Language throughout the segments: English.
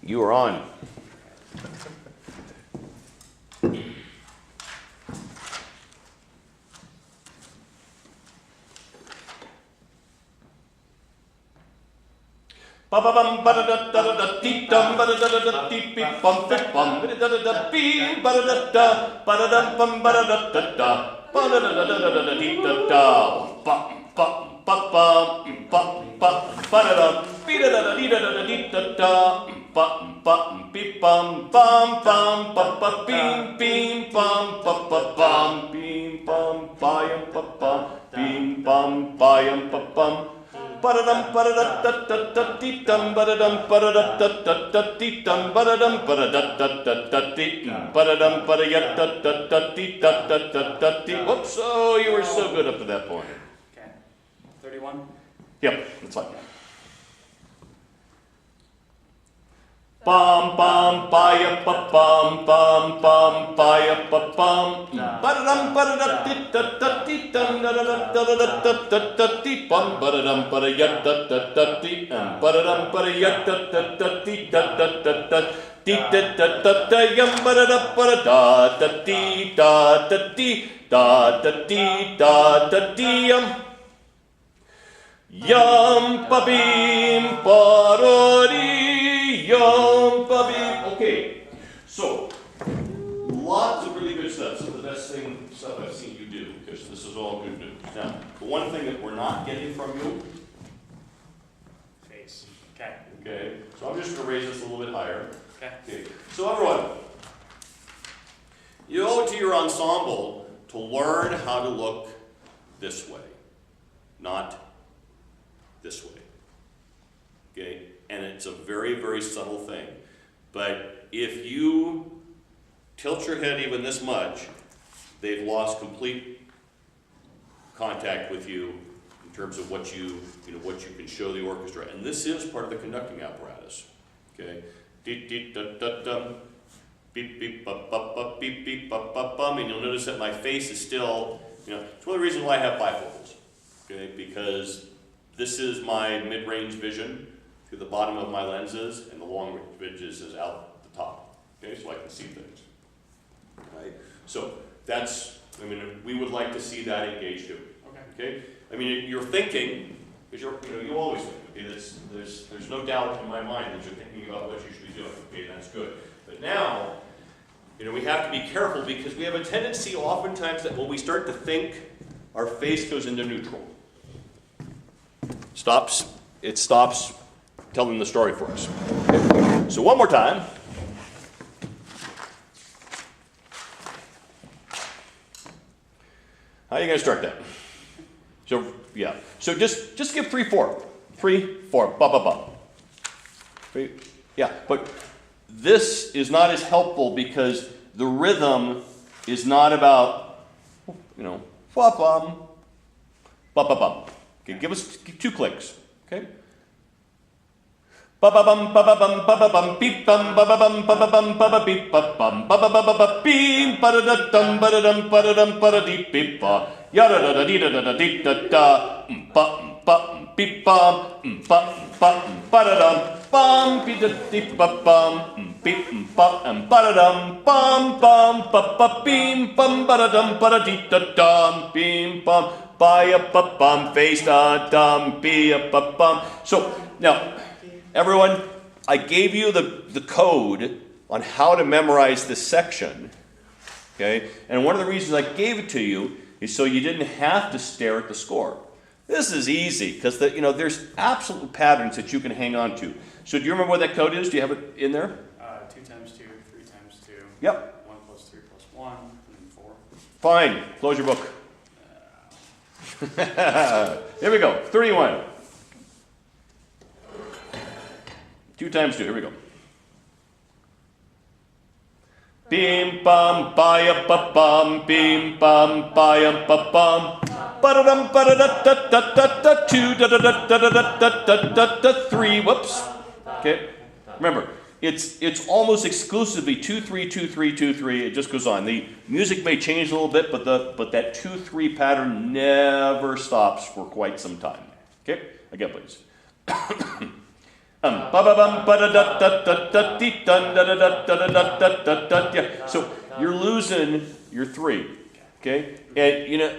You are on. Ba ba bum ba da da da da dee dum ba da da da dee beep bum fit bum ba da da da bee ba da da bum ba da da da ba da da da dee da da ba ba ba ba ba ba da da bee da da dee da dee da ba ba beep bum bum bum ba ba beam beam bum ba ba bum beam bum ba yum ba bum beam bum ba yum ba bum. Ba-da-dum, ba-da-da-da-da-da-dee dum, ba-da-dum, ba-da-da-da-da-dee dum, ba-da-dum, ba-da-da-da-da-dee ba-da-dum, ba-da-ya-da-da-da-dee da-da-da-da-dee. Whoops! Oh, you were so good up to that point. Okay. 31? Yep, that's fine. Bum bum ba ba bum bum bum ba ba bum ba-da-dum ba-da-da-dee dum da-da-da-da-da-da-da-da-dee bum ba-da-dum ba-da-ya-da-da-da-dee ba-da-dum ba-da-ya-da-da-da-dee da-da-da-da-dee da-da-da-da-yum ba-da-da-ba-da-da-da-dee da-da-dee da-da-dee da-da-dee yum ba-beam ba-da-dee. Okay, so lots of really good stuff. Some of the best stuff I've seen you do, because this is all good news. Now, the one thing that we're not getting from you, face. Okay. Okay, so I'm just going to raise this a little bit higher. Okay. So everyone, you owe it to your ensemble to learn how to look this way, not this way. Okay. And it's a very, very subtle thing. But if you tilt your head even this much, they've lost complete contact with you in terms of what you can show the orchestra. And this is part of the conducting apparatus. Okay? Beep beep da da dum, beep beep ba ba ba beep beep ba ba bum. And you'll notice that my face is still, it's one of the reasons why I have bifocals. Okay? Because this is my mid-range vision to the bottom of my lenses, and the long range is out the top. Okay, so I can see things. Right? So that's, we would like to see that engaged too. Okay. You're thinking, because you always think. Okay, there's no doubt in my mind that you're thinking about what you should be doing. Okay, that's good. But now, we have to be careful because we have a tendency oftentimes that when we start to think, our face goes into neutral. It stops telling the story for us. Okay. So one more time. How are you going to start that? So yeah. So just give 3/4. 3/4. Ba ba ba. 3. Yeah. But this is not as helpful because the rhythm is not about ba bum ba ba bum. Okay. Give us 2 clicks. Okay. Ba ba bum ba ba bum ba ba bum beep bum ba ba bum ba ba bum ba ba beep ba bum ba ba ba ba ba beep ba da da dum ba da dum ba da dum ba da deep beep ba ya da da da dee da da da dee da da ba beep bum ba ba da dum bum beep da deep ba bum beep ba da dum bum ba beam bum ba da dum ba da dee da dum beam bum ba ya ba bum face da dum be ya ba bum. So now, everyone, I gave you the code on how to memorize this section, okay? And one of the reasons I gave it to you is so you didn't have to stare at the score. This is easy because there's absolute patterns that you can hang on to. So do you remember what that code is? Do you have it in there? 2 times 2, 3 times 2. Yep. 1 plus 3 plus 1, and 4. Fine. Close your book. Here we go. 31. 2 times 2, here we go. Bim bum ba ya ba bum bim bum ba ya ba bum ba da dum ba da da da da da 2 da da da da da da da 3. Whoops. Okay. Remember, it's almost exclusively 2 3 2 3 2 3. It just goes on. The music may change a little bit, but that 2 3 pattern never stops for quite some time. Okay. Again, please. Ba ba bum ba da da da da da dee dun da da da da da da da da. Yeah. So you're losing your 3. Okay? And you know,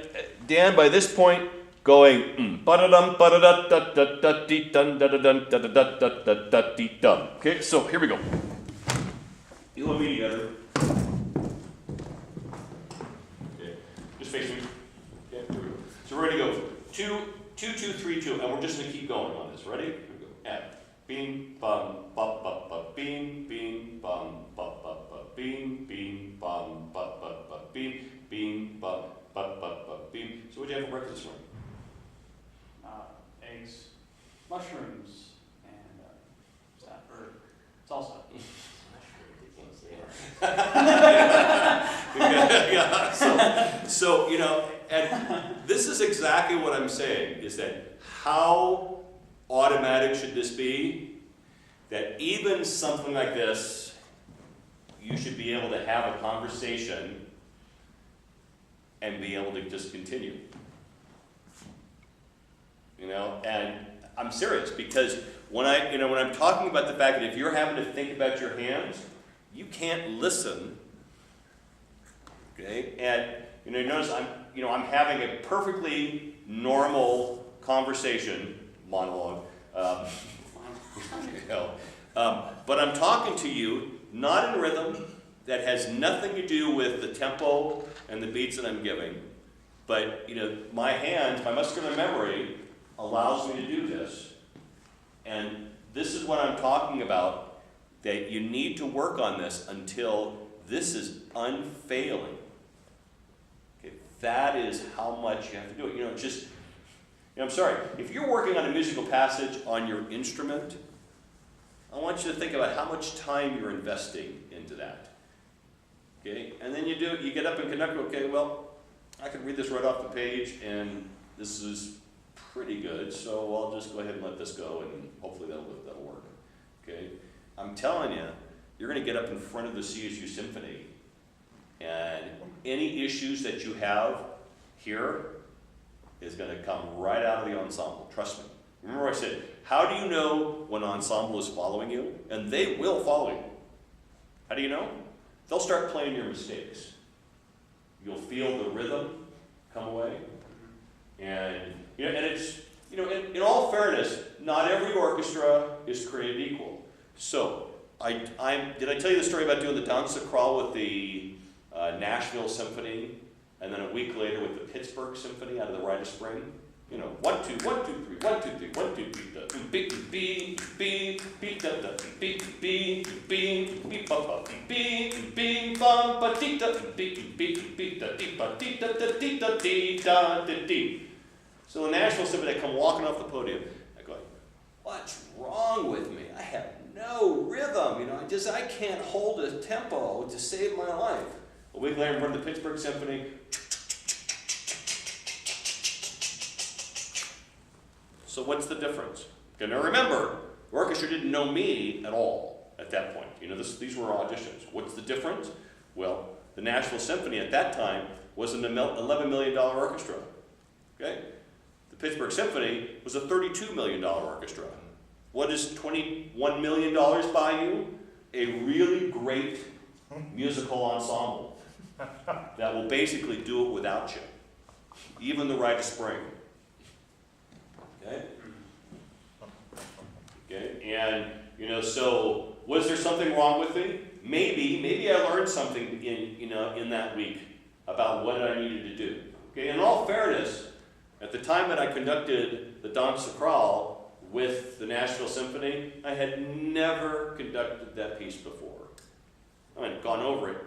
Dan, by this point, going ba da dum ba da da da da da dee dun da da dun da da da da da da dee dun. Okay, so here we go. You and me together. Okay, just face me. Okay, here we go. So we're gonna go 2, 2, 2, 3, 2, and we're just gonna keep going on this. Ready? Here we go. And bing bum ba ba ba bing bing bum ba ba ba bing bing bum ba ba ba bing bing bum ba ba ba bing. So what do you have for breakfast this morning? Eggs, mushrooms, and salsa. Yeah. So you know, and this is exactly what I'm saying, is that how automatic should this be? That even something like this, you should be able to have a conversation and be able to just continue. You know, and I'm serious, because when I'm talking about the fact that if you're having to think about your hands, you can't listen. Okay, and you notice I'm having a perfectly normal conversation monologue. But I'm talking to you not in rhythm, that has nothing to do with the tempo and the beats that I'm giving, but my hands, my muscular memory allows me to do this, and this is what I'm talking about, that you need to work on this until this is unfailing. Okay, that is how much you have to do it. I'm sorry, if you're working on a musical passage on your instrument, I want you to think about how much time you're investing into that. Okay, and then you get up and conduct, okay, well, I can read this right off the page, and this is pretty good, so I'll just go ahead and let this go, and hopefully that'll work. Okay, I'm telling you, you're going to get up in front of the CSU Symphony, and any issues that you have here is going to come right out of the ensemble. Trust me. Remember I said, how do you know when ensemble is following you? And they will follow you. How do you know? They'll start playing your mistakes. You'll feel the rhythm come away. And and it's in all fairness, not every orchestra is created equal. So did I tell you the story about doing the danse crawl with the Nashville Symphony, and then a week later with the Pittsburgh Symphony out of the Rite of Spring? 1, 2, 1, 2, 3, 1, 2, 3, 1, 2, 3, da, beep, beep, beep, beep, da, da, beep, beep, beep, beep, ba, ba, beep, beep, bum, ba, dee, da, beep, beep, beep, da, dee, ba, dee, da, da, dee, da, dee, da, da, dee. So the Nashville Symphony, I come walking off the podium, I go, what's wrong with me? I have no rhythm, I can't hold a tempo to save my life. A week later, I'm running the Pittsburgh Symphony. So what's the difference? Okay, now remember, the orchestra didn't know me at all at that point. These were auditions. What's the difference? Well, the Nashville Symphony at that time was an $11 million orchestra. Okay? The Pittsburgh Symphony was a $32 million orchestra. What does $21 million buy you? A really great musical ensemble that will basically do it without you. Even the Rite of Spring. Okay? Okay, and so was there something wrong with me? Maybe I learned something in that week about what I needed to do. Okay, in all fairness, at the time that I conducted the Danse Sacrale with the Nashville Symphony, I had never conducted that piece before. I had gone over it,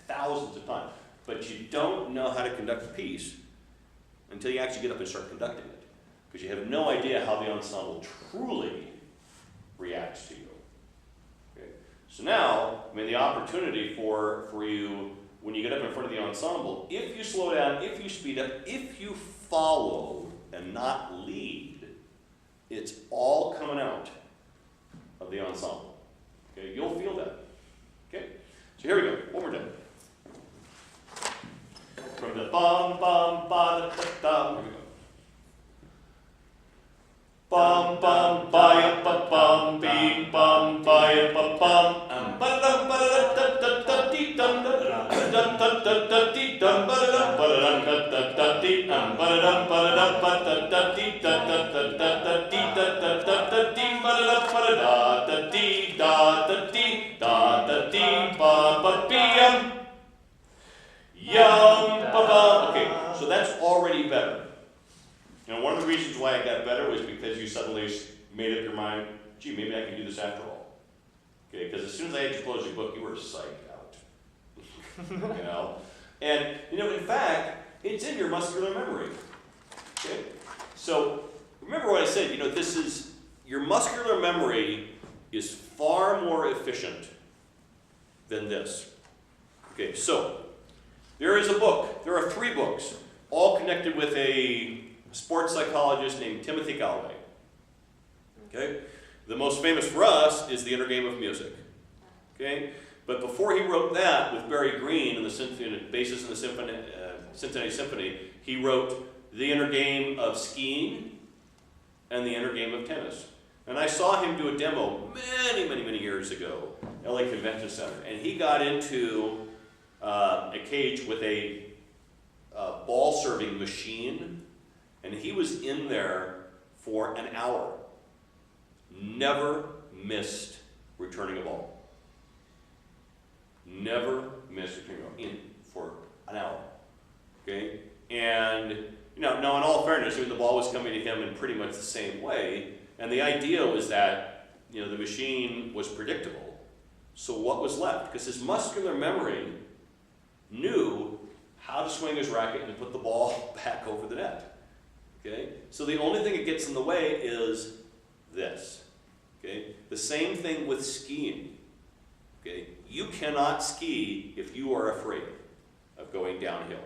thousands of times. But you don't know how to conduct a piece until you actually get up and start conducting it. Because you have no idea how the ensemble truly reacts to you. Okay? So now, the opportunity for you, when you get up in front of the ensemble, if you slow down, if you speed up, if you follow and not lead, it's all coming out of the ensemble. Okay? You'll feel that. Okay? So here we go. One more time. From the bum bum ba da da da. Here we go. bum bum ba ba bum beep bum ba ba bum ba dum ba da da da da dee dum da da da da da dee dum ba da ba da da da dee dum ba da ba da ba da dee da da da da dee da da da dee ba da da dee da dee ba ba bee yum ba ba. Okay, so that's already better. And one of the reasons why it got better was because you suddenly made up your mind, gee, maybe I can do this after all. Okay, because as soon as I had you close your book, you were psyched out. You know? And, you know, in fact, it's in your muscular memory. Okay? So, remember what I said, you know, your muscular memory is far more efficient than this. Okay, so, there is a book, there are 3 books, all connected with a sports psychologist named Timothy Galloway. Okay? The most famous for us is The Inner Game of Music. Okay? But before he wrote that with Barry Green and the basis in the Cincinnati Symphony, he wrote The Inner Game of Skiing and The Inner Game of Tennis. And I saw him do a demo many years ago at LA Convention Center. And he got into a cage with a ball serving machine. And he was in there for an hour. Never missed returning a ball. Never missed returning a ball in for an hour. Okay? And, you know, now in all fairness, I mean, the ball was coming to him in pretty much the same way. And the idea was that, you know, the machine was predictable. So what was left? Because his muscular memory knew how to swing his racket and put the ball back over the net. Okay? So the only thing that gets in the way is this. Okay? The same thing with skiing. Okay? You cannot ski if you are afraid of going downhill.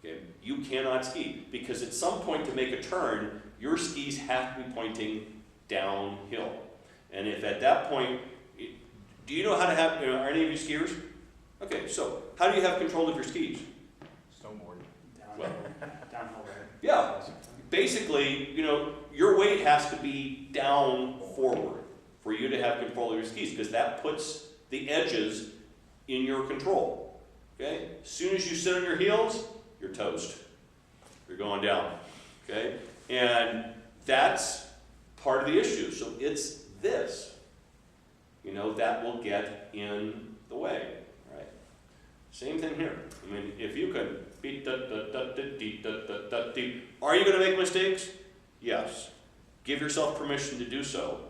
Okay? You cannot ski because at some point to make a turn, your skis have to be pointing downhill. And if at that point, do you know how to have, you know, are any of you skiers? Okay, so how do you have control of your skis? Snowboard. Downhill, right? Yeah, basically, you know, your weight has to be down forward for you to have control of your skis because that puts the edges in your control. Okay? As soon as you sit on your heels, you're toast. You're going down. Okay? And that's part of the issue. So it's this, you know, that will get in the way. Right? Same thing here. I mean, if you can are you going to make mistakes? Yes. Give yourself permission to do so,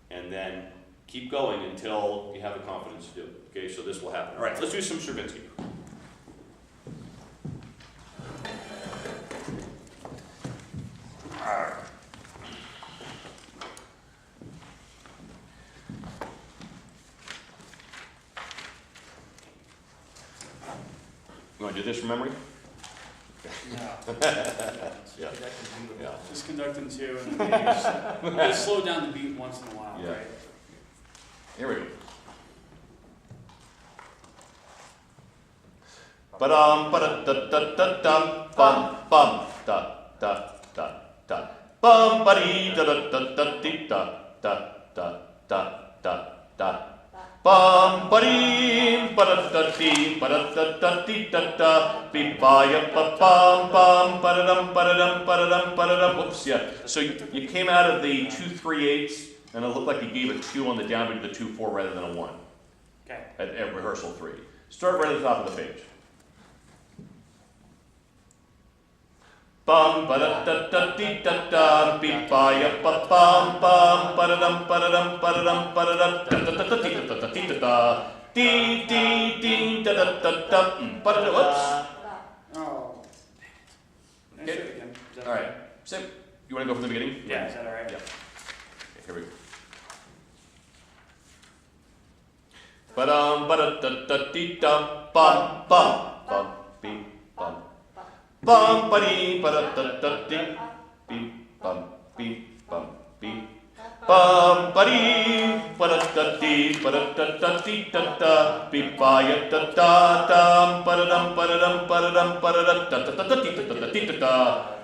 and then keep going until you have the confidence to do it. Okay, so this will happen. All right, let's do some Stravinsky. You want to do this from memory? No. Yeah. Yeah. Just conducting 2 and then just slow down the beat once in a while, Yeah. right? Here we go. Ba-dum, ba-da-da-da-da-dum, bum, bum, da, da, da, da. Bum, ba-dee, da-da-da-da-dee, da, da, da, da, da, da. Bum, ba-dee, ba-da-da-dee, ba-da-da-da-dee, da, da. Be-ba-ya-ba-bum, bum, ba-da-dum, ba-da-dum, ba-da-dum, ba-da-dum. Oops, yeah. So you came out of the 2-3-8, and it looked like you gave a 2 on the downbeat to the 2-4 rather than a 1 Okay. at rehearsal 3. Start right at the top of the page. Bum ba da da da dee da da beep ba ya ba bum bum ba da dum ba da dum ba da dum ba da da da da da dee da da dee da da dee dee dee da da da da ba da da. Whoops. Oh. Can I show it again? Is that All right. okay? So you want to go from the beginning? Yeah, is that all right? Yeah. Okay, here we go. Ba dum ba da da da dee da bum bum bum beep bum. Bum ba dee ba da da da dee beep bum beep bum beep bum ba dee ba da da dee ba da da dee da da beep ba ya da dum ba da dum ba da dum ba da dum ba da da da da dee da da dee da da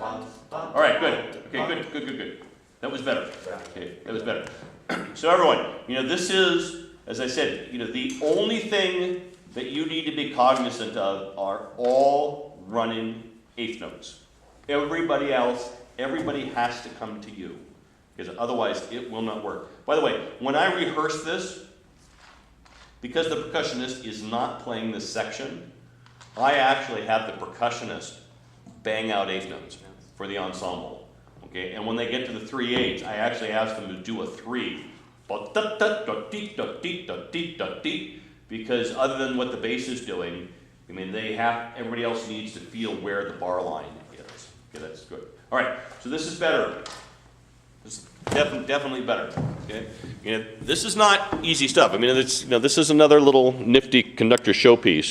All right, good. Okay, good. That was better. Okay, that was better. So everyone, this is, as I said, the only thing that you need to be cognizant of are all running eighth notes. Everybody has to come to you, because otherwise it will not work. By the way, when I rehearse this, because the percussionist is not playing this section, I actually have the percussionist bang out eighth notes for the ensemble. Okay, and when they get to the 3/8, I actually ask them to do a 3. Because other than what the bass is doing, everybody else needs to feel where the bar line is. Okay, that's good. All right, so this is better. This is definitely better. Okay, this is not easy stuff. This is another little nifty conductor showpiece.